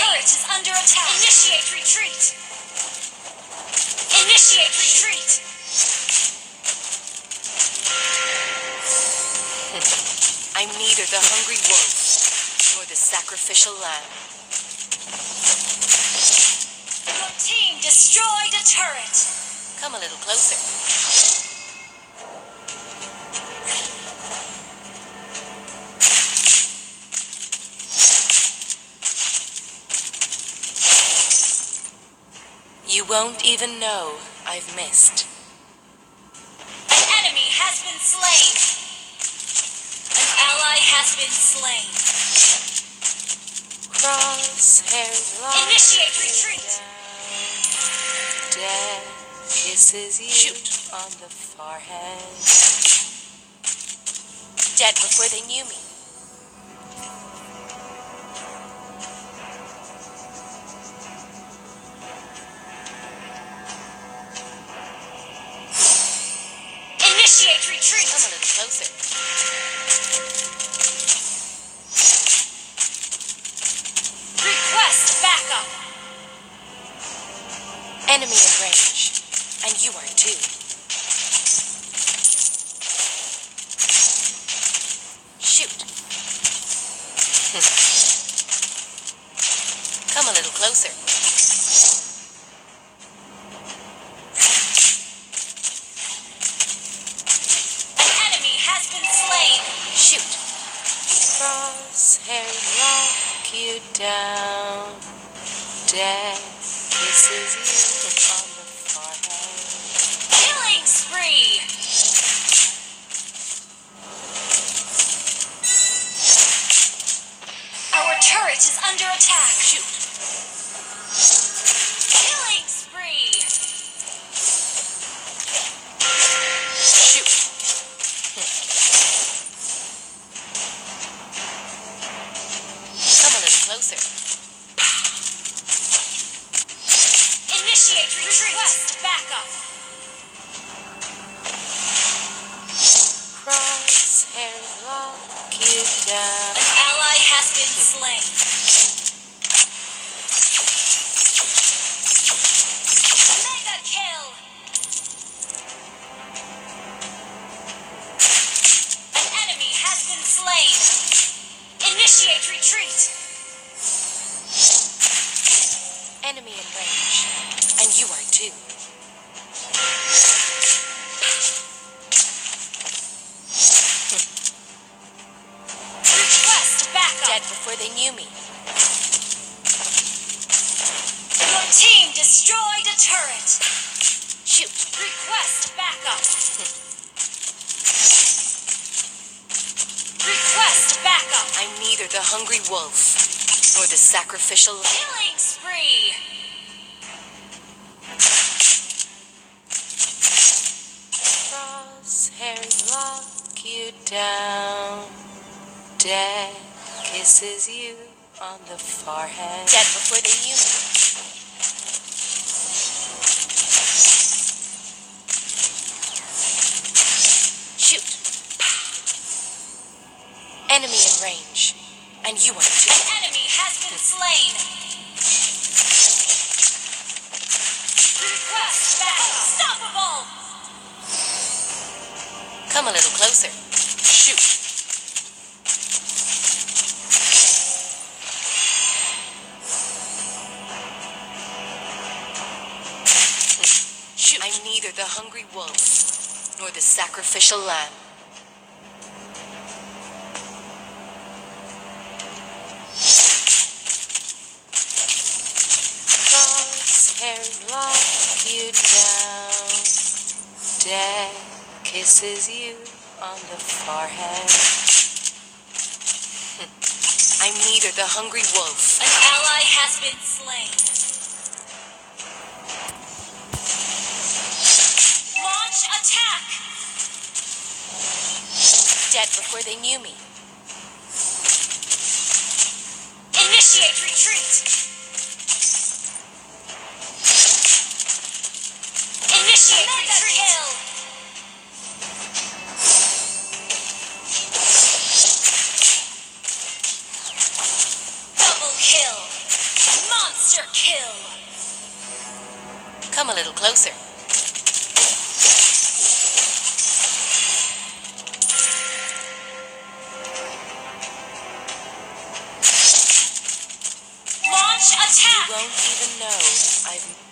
turret is under attack. Initiate retreat. Initiate retreat. I'm neither the hungry wolf nor the sacrificial lamb. Your team destroyed a turret. Come a little closer. You won't even know I've missed. An enemy has been slain. An ally has been slain. Crosshairs Initiate retreat. Death kisses you. Shoot on the forehead. Dead before they knew me. Initiate retreat. Come a little closer. Request backup. Enemy in range. And you are too. Shoot. Come a little closer. An enemy has been slain. Shoot. Crosshairs lock you down. Death kisses you on the forehead. Killing spree. Our turret is under attack. Shoot. Killing spree. Shoot. Come a little closer. Initiate retreat. Request backup. Crosshairs lock you down. An ally has been slain. Mega kill. An enemy has been slain. Initiate retreat. Enemy in range. And you are too. Request backup. Dead before they knew me. Your team destroyed a turret. Shoot. Request backup. Request backup. I'm neither the hungry wolf nor the sacrificial lamb. Killing spree. Crosshairs lock you down. Death kisses you on the forehead. Dead before they knew me. Shoot. Enemy in range. And you are too. An enemy has been slain. Request backup. Unstoppable. Come a little closer. Shoot. Shoot. I'm neither the hungry wolf nor the sacrificial lamb. Crosshairs lock you down. Death kisses you on the forehead. I'm neither the hungry wolf. An ally has been slain. Launch attack. Dead before they knew me. Initiate retreat. Initiate retreat. Double kill. Monster kill! Come a little closer. Launch You attack! won't even know I've